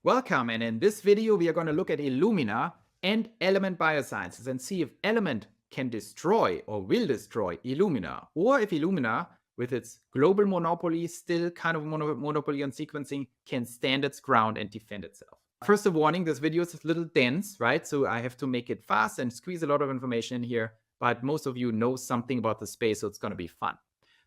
Welcome, and in this video we are going to look at Illumina and Element Biosciences and see if Element can destroy or will destroy Illumina, or if Illumina, with its global monopoly, still kind of monopoly on sequencing, can stand its ground and defend itself. First, a warning, this video is a little dense, right? So I have to make it fast and squeeze a lot of information in here, but most of you know something about the space, so it's going to be fun.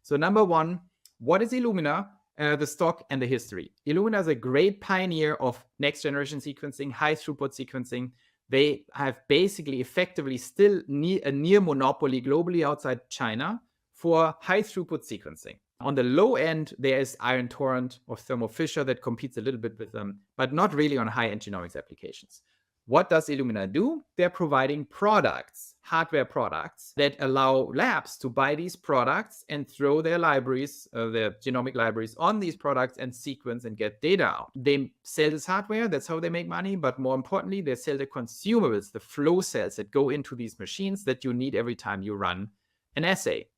So number one, what is Illumina? The stock and the history. Illumina is a great pioneer of next generation sequencing, high throughput sequencing. They have basically effectively still a near monopoly globally outside China for high throughput sequencing. On the low end, there is Iron Torrent or Thermo Fisher that competes a little bit with them, but not really on high-end genomics applications. What does Illumina do? They're providing products, hardware products, that allow labs to buy these products and throw their libraries, their genomic libraries, on these products and sequence and get data out. They sell this hardware, that's how they make money, but more importantly, they sell the consumables, the flow cells that go into these machines that you need every time you run an assay.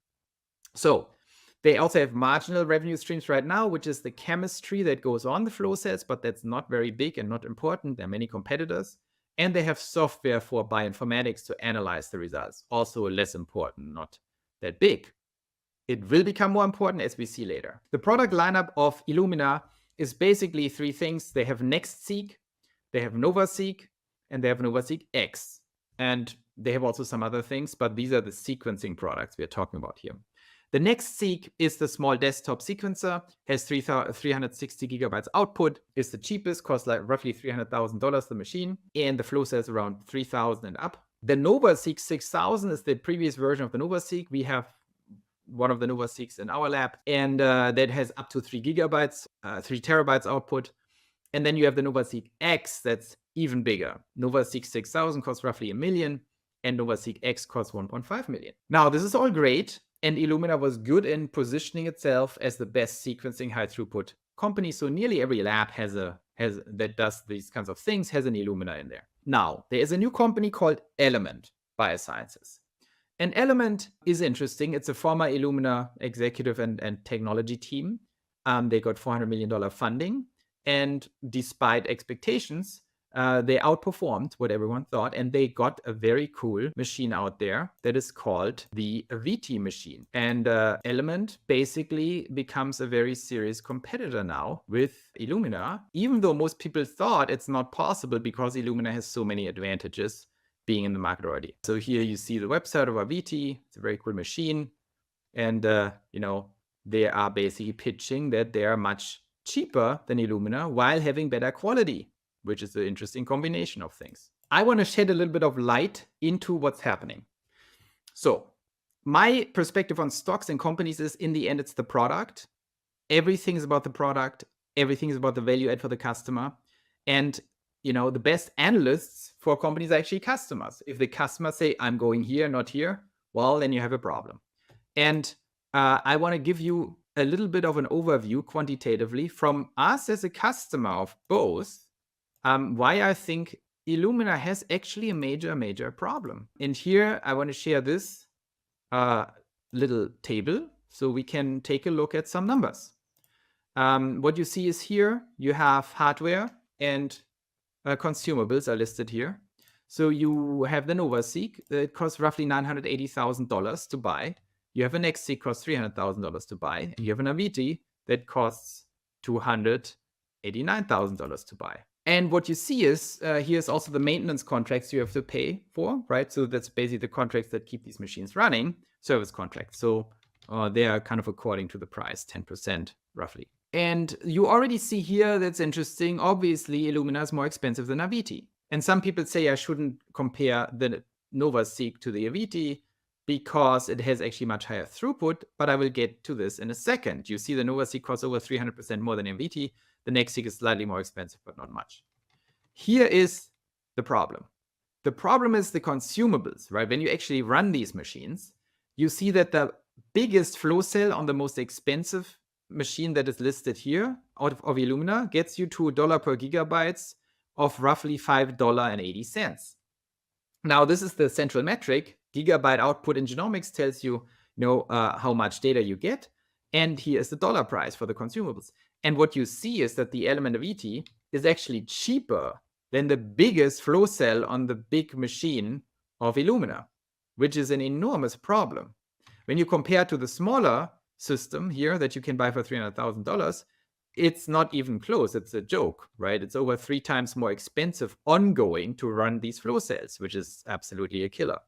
So they also have marginal revenue streams right now, which is the chemistry that goes on the flow cells, but that's not very big and not important. There are many competitors. And they have software for bioinformatics to analyze the results. Also less important, not that big. It will become more important as we see later. The product lineup of Illumina is basically three things. They have NextSeq, they have NovaSeq, and they have NovaSeq X. And they have also some other things, but these are the sequencing products we are talking about here. The NextSeq is the small desktop sequencer, has 360 gigabytes output, is the cheapest, costs like roughly $300,000 the machine, and the flow cells around 3,000 and up. The NovaSeq 6000 is the previous version of the NovaSeq. We have one of the NovaSeqs in our lab, and that has up to 3 terabytes output. And then you have the NovaSeq X that's even bigger. NovaSeq 6000 costs roughly $1 million, and NovaSeq X costs $1.5 million. Now, this is all great. And Illumina was good in positioning itself as the best sequencing high throughput company. So nearly every lab that does these kinds of things has an Illumina in there. Now, there is a new company called Element Biosciences. And Element is interesting. It's a former Illumina executive and technology team. They got $400 million funding. And despite expectations, they outperformed what everyone thought, and they got a very cool machine out there that is called the VT machine. And Element basically becomes a very serious competitor now with Illumina, even though most people thought it's not possible because Illumina has so many advantages being in the market already. So here you see the website of our VT. It's a very cool machine. And, they are basically pitching that they are much cheaper than Illumina while having better quality, which is an interesting combination of things. I want to shed a little bit of light into what's happening. So my perspective on stocks and companies is, in the end, it's the product. Everything is about the product. Everything is about the value add for the customer. And, the best analysts for companies are actually customers. If the customers say, I'm going here, not here, well, then you have a problem. And I want to give you a little bit of an overview quantitatively from us as a customer of both, why I think Illumina has actually a major problem. And here I want to share this little table so we can take a look at some numbers. What you see is here you have hardware and consumables are listed here. So you have the NovaSeq that costs roughly $980,000 to buy. You have a NextSeq costs $300,000 to buy. And you have an Aviti that costs $289,000 to buy. And what you see is, here's also the maintenance contracts you have to pay for, right? So that's basically the contracts that keep these machines running, service contracts. So they are kind of according to the price, 10% roughly. And you already see here, that's interesting. Obviously, Illumina is more expensive than Aviti. And some people say I shouldn't compare the NovaSeq to the Aviti because it has actually much higher throughput, but I will get to this in a second. You see the NovaSeq costs over 300% more than Aviti. The NextSeq is slightly more expensive, but not much. Here is the problem. The problem is the consumables, right? When you actually run these machines, you see that the biggest flow cell on the most expensive machine that is listed here out of Illumina gets you to $1 per gigabytes of roughly $5.80. Now, this is the central metric. Gigabyte output in genomics tells you, how much data you get. And here is the dollar price for the consumables. And what you see is that the Element of ET is actually cheaper than the biggest flow cell on the big machine of Illumina, which is an enormous problem. When you compare to the smaller system here that you can buy for $300,000, it's not even close. It's a joke, right? It's over 3 times more expensive ongoing to run these flow cells, which is absolutely a killer.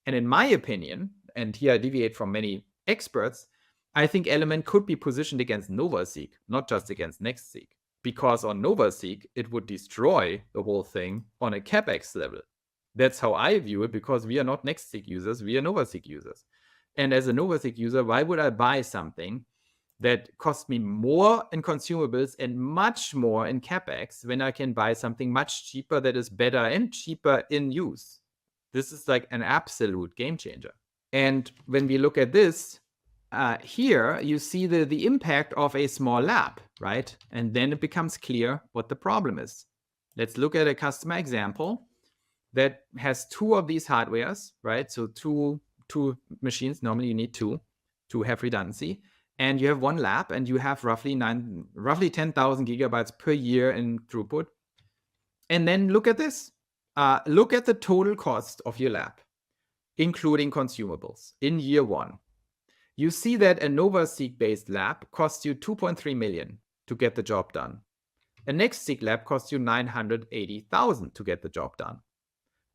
And in my opinion, and here I deviate from many experts, I think Element could be positioned against NovaSeq, not just against NextSeq. Because on NovaSeq, it would destroy the whole thing on a CapEx level. That's how I view it, because we are not NextSeq users, we are NovaSeq users. And as a NovaSeq user, why would I buy something that costs me more in consumables and much more in CapEx when I can buy something much cheaper that is better and cheaper in use? This is like an absolute game changer. And when we look at this, here you see the impact of a small lab, right? And then it becomes clear what the problem is. Let's look at a customer example that has 2 of these hardwares, right? So two machines, normally you need 2 to have redundancy. And you have 1 lab and you have roughly 10,000 gigabytes per year in throughput. And then look at this. Look at the total cost of your lab, including consumables in year 1. You see that a NovaSeq-based lab costs you $2.3 million to get the job done. A NextSeq lab costs you $980,000 to get the job done.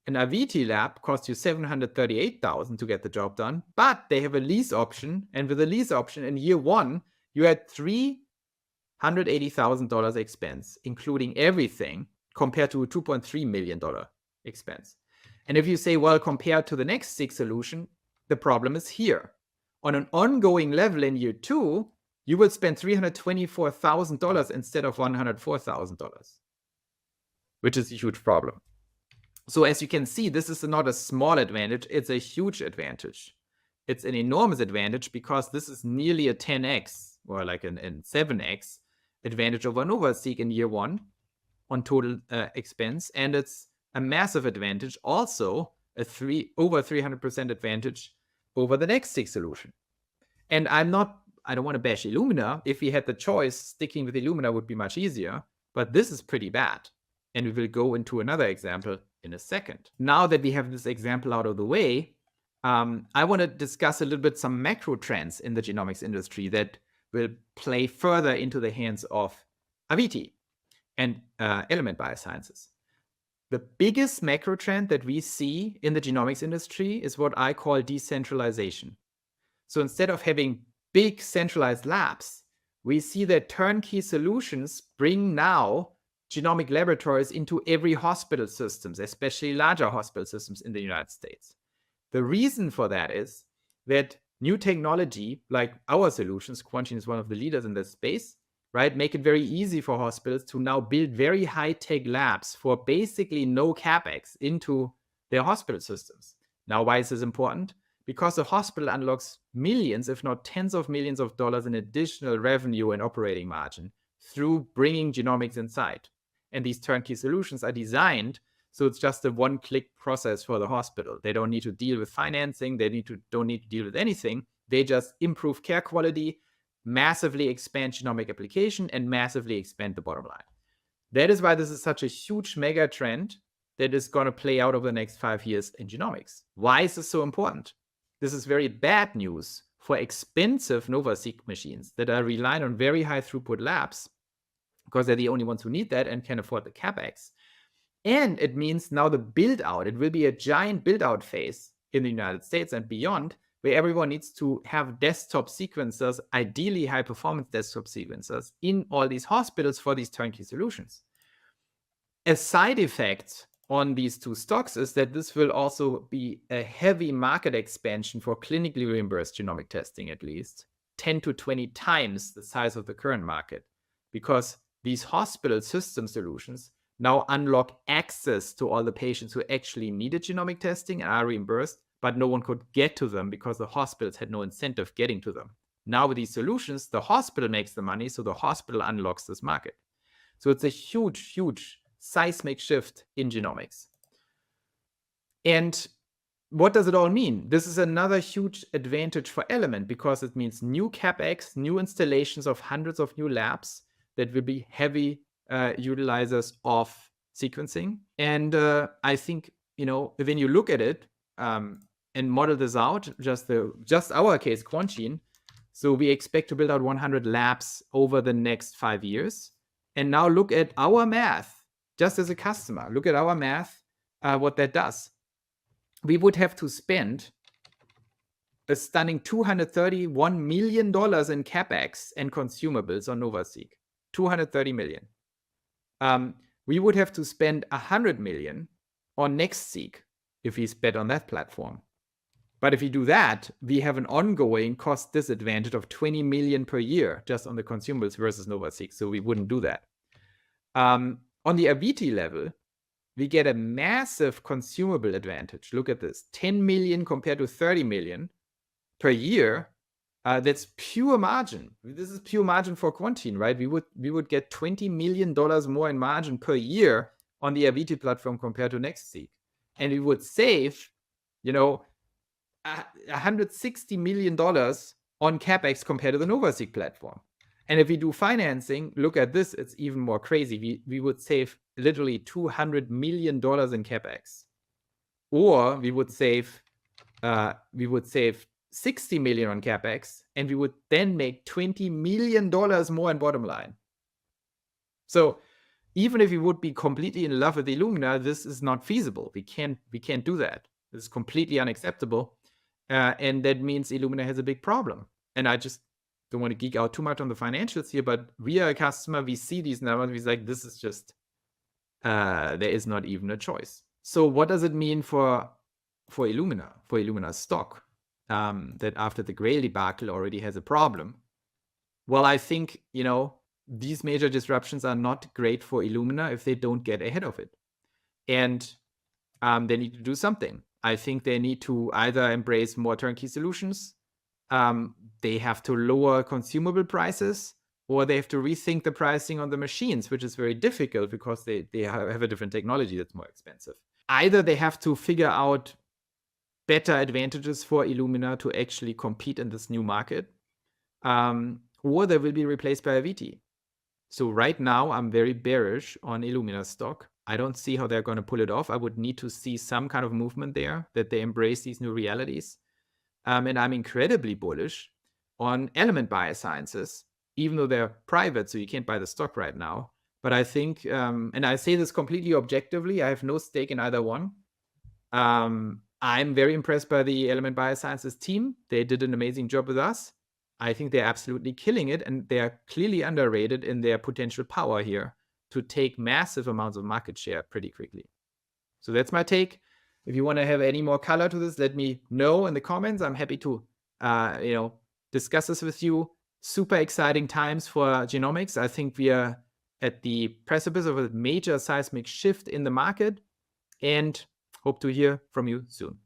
An Aviti lab costs you $738,000 to get the job done, but they have a lease option, and with a lease option in year 1, you had $380,000 expense, including everything, compared to a $2.3 million expense. And if you say, well, compared to the NextSeq solution, the problem is here. On an ongoing level in year 2, you will spend $324,000 instead of $104,000, which is a huge problem. So as you can see, this is not a small advantage, it's a huge advantage. It's an enormous advantage because this is nearly a 10x or like an 7x advantage over NovaSeq in year 1 on total expense. And it's a massive advantage, also over 300% advantage over the NextSeq solution. And I don't want to bash Illumina. If we had the choice, sticking with Illumina would be much easier, but this is pretty bad. And we will go into another example in a second. Now that we have this example out of the way, I want to discuss a little bit some macro trends in the genomics industry that will play further into the hands of Aviti and Element Biosciences. The biggest macro trend that we see in the genomics industry is what I call decentralization. So instead of having big centralized labs, we see that turnkey solutions bring now genomic laboratories into every hospital systems, especially larger hospital systems in the United States. The reason for that is that new technology, like our solutions, Quantian is one of the leaders in this space, right, make it very easy for hospitals to now build very high-tech labs for basically no CapEx into their hospital systems. Now, why is this important? Because the hospital unlocks millions, if not tens of millions of dollars in additional revenue and operating margin through bringing genomics inside. And these turnkey solutions are designed so it's just a one-click process for the hospital. They don't need to deal with financing. They don't need to deal with anything. They just improve care quality, massively expand genomic application, and massively expand the bottom line. That is why this is such a huge mega trend that is going to play out over the next 5 years in genomics. Why is this so important? This is very bad news for expensive NovaSeq machines that are relying on very high throughput labs because they're the only ones who need that and can afford the CapEx. And it means now the build out, it will be a giant build out phase in the United States and beyond, where everyone needs to have desktop sequencers, ideally high performance desktop sequencers in all these hospitals for these turnkey solutions. A side effect on these two stocks is that this will also be a heavy market expansion for clinically reimbursed genomic testing, at least 10 to 20 times the size of the current market, because these hospital system solutions now unlock access to all the patients who actually needed genomic testing and are reimbursed, but no one could get to them because the hospitals had no incentive getting to them. Now with these solutions, the hospital makes the money, so the hospital unlocks this market. So it's a huge, huge seismic shift in genomics. And what does it all mean? This is another huge advantage for Element because it means new CapEx, new installations of hundreds of new labs that will be heavy utilizers of sequencing. And I think, when you look at it and model this out, just our case, Quantgene, so we expect to build out 100 labs over the next 5 years. And now look at our math, just as a customer. Look at our math, what that does. We would have to spend a stunning $231 million in CapEx and consumables on NovaSeq. $230 million. We would have to spend $100 million on NextSeq if we bet on that platform. But if we do that, we have an ongoing cost disadvantage of $20 million per year just on the consumables versus NovaSeq. So we wouldn't do that. On the Aviti level, we get a massive consumable advantage. Look at this, 10 million compared to 30 million per year. That's pure margin. This is pure margin for Quantgene, right? We would get $20 million more in margin per year on the Aviti platform compared to NextSeq. And we would save, $160 million on CapEx compared to the NovaSeq platform. And if we do financing, look at this, it's even more crazy. We would save literally $200 million in CapEx. Or we would save 60 million on CapEx, and we would then make $20 million more in bottom line. So even if we would be completely in love with Illumina, this is not feasible. We can't do that. This is completely unacceptable. And that means Illumina has a big problem. And I just don't want to geek out too much on the financials here, but we are a customer, we see these numbers, we're like, this is just, there is not even a choice. So what does it mean for Illumina, for Illumina's stock, that after the Grail debacle already has a problem? Well, I think, these major disruptions are not great for Illumina if they don't get ahead of it. And they need to do something. I think they need to either embrace more turnkey solutions, they have to lower consumable prices, or they have to rethink the pricing on the machines, which is very difficult because they have a different technology that's more expensive. Either they have to figure out better advantages for Illumina to actually compete in this new market, or they will be replaced by Aviti. So right now, I'm very bearish on Illumina stock. I don't see how they're going to pull it off. I would need to see some kind of movement there, that they embrace these new realities. And I'm incredibly bullish on Element Biosciences, even though they're private, so you can't buy the stock right now. But I think, and I say this completely objectively, I have no stake in either one. I'm very impressed by the Element Biosciences team. They did an amazing job with us. I think they're absolutely killing it, and they're clearly underrated in their potential power here to take massive amounts of market share pretty quickly. So that's my take. If you want to have any more color to this, let me know in the comments. I'm happy to, discuss this with you. Super exciting times for genomics. I think we are at the precipice of a major seismic shift in the market, and hope to hear from you soon.